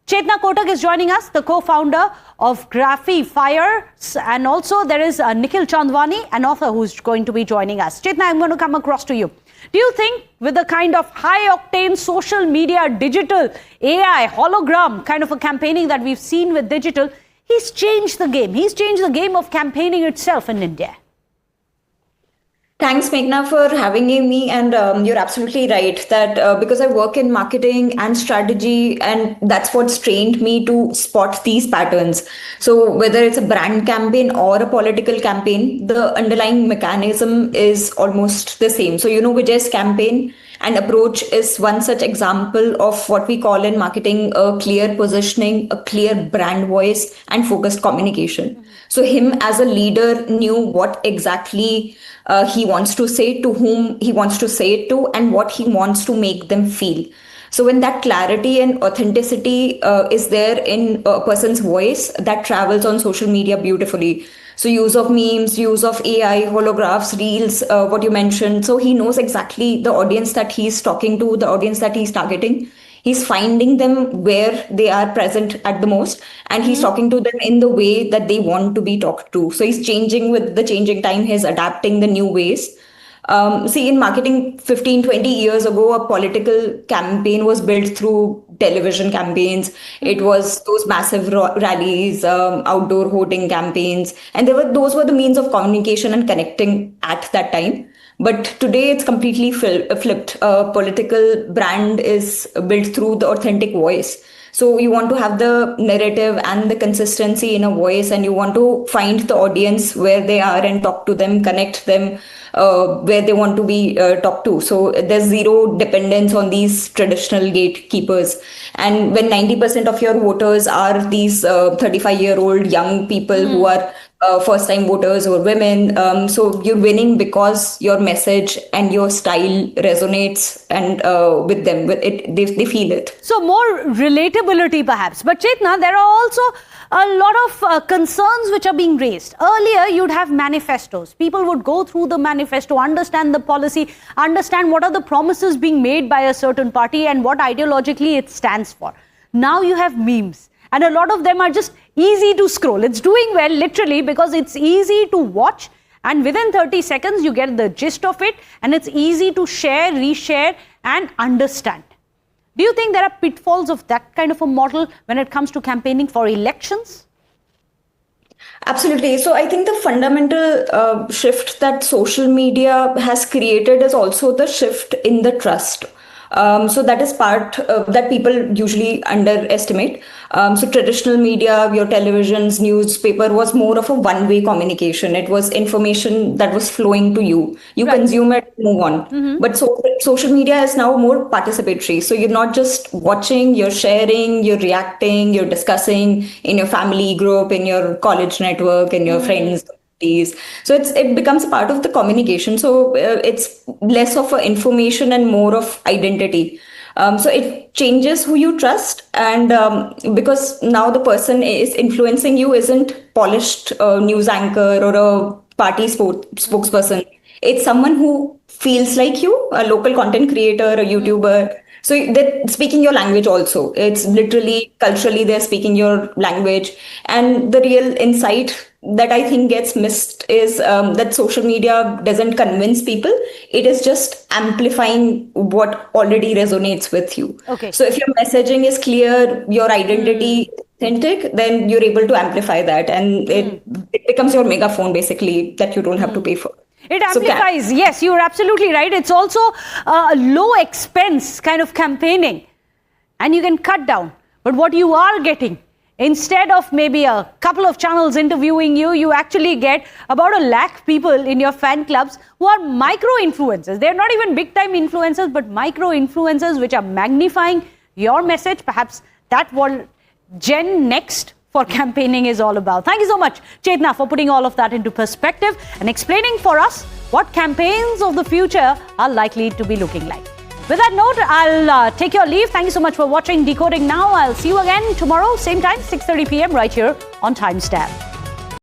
Chetna Kotak is joining us, the co-founder of Graphifiers, and also there is Nikhil Chandwani, an author who's going to be joining us. Chetna, I'm going to come across to you. Do you think with the kind of high-octane social media, digital, AI, hologram kind of a campaigning that we've seen with digital, he's changed the game? He's changed the game of campaigning itself in India. Thanks, Meghna, for having me. And you're absolutely right that because I work in marketing and strategy, and that's what's trained me to spot these patterns. So whether it's a brand campaign or a political campaign, the underlying mechanism is almost the same. So, Vijay's campaign and approach is one such example of what we call in marketing a clear positioning, a clear brand voice, and focused communication. So him as a leader knew what exactly he wants to say, to whom he wants to say it to, and what he wants to make them feel. So when that clarity and authenticity is there in a person's voice, that travels on social media beautifully. So use of memes, use of AI, holographs, reels, what you mentioned. So he knows exactly the audience that he's talking to, the audience that he's targeting. He's finding them where they are present at the most, and he's talking to them in the way that they want to be talked to. So he's changing with the changing time. He's adapting the new ways. See, in marketing 15, 20 years ago, a political campaign was built through television campaigns. It was those massive rallies, outdoor hoarding campaigns. And those were the means of communication and connecting at that time. But today it's completely flipped. A political brand is built through the authentic voice. So you want to have the narrative and the consistency in a voice, and you want to find the audience where they are and talk to them, connect them where they want to be talked to. So there's zero dependence on these traditional gatekeepers. And when 90% of your voters are these 35-year-old young people who are first-time voters or women, so you're winning because your message and your style resonates and with them. With it, they feel it. So more relatability perhaps. But Chetna, there are also a lot of concerns which are being raised. Earlier, you'd have manifestos. People would go through the manifesto, understand the policy, understand what are the promises being made by a certain party and what ideologically it stands for. Now you have memes. And a lot of them are just easy to scroll. It's doing well, literally, because it's easy to watch. And within 30 seconds, you get the gist of it. And it's easy to share, reshare, and understand. Do you think there are pitfalls of that kind of a model when it comes to campaigning for elections? Absolutely. So I think the fundamental shift that social media has created is also the shift in the trust. So that is part that people usually underestimate. So traditional media, your televisions, newspaper was more of a one-way communication. It was information that was flowing to you. You consume it, move on. But social media is now more participatory. So you're not just watching, you're sharing, you're reacting, you're discussing in your family group, in your college network, in your friends. So it becomes a part of the communication. So it's less of a information and more of identity. So it changes who you trust, and because now the person is influencing you isn't polished news anchor or a party spokesperson. It's someone who feels like you, a local content creator, a YouTuber. So they're speaking your language also. It's literally, culturally, they're speaking your language. And the real insight that I think gets missed is that social media doesn't convince people. It is just amplifying what already resonates with you. Okay. So if your messaging is clear, your identity authentic, then you're able to amplify that. And it becomes your megaphone, basically, that you don't have to pay for. It amplifies. Yes, you're absolutely right. It's also a low expense kind of campaigning, and you can cut down. But what you are getting, instead of maybe a couple of channels interviewing you, you actually get about 1 lakh people in your fan clubs who are micro-influencers. They're not even big-time influencers, but micro-influencers which are magnifying your message. Perhaps that's what Gen Next for campaigning is all about. Thank you so much, Chetna, for putting all of that into perspective and explaining for us what campaigns of the future are likely to be looking like. With that note, I'll take your leave. Thank you so much for watching Decoding Now. I'll see you again tomorrow, same time, 6:30 p.m. right here on Timestamp.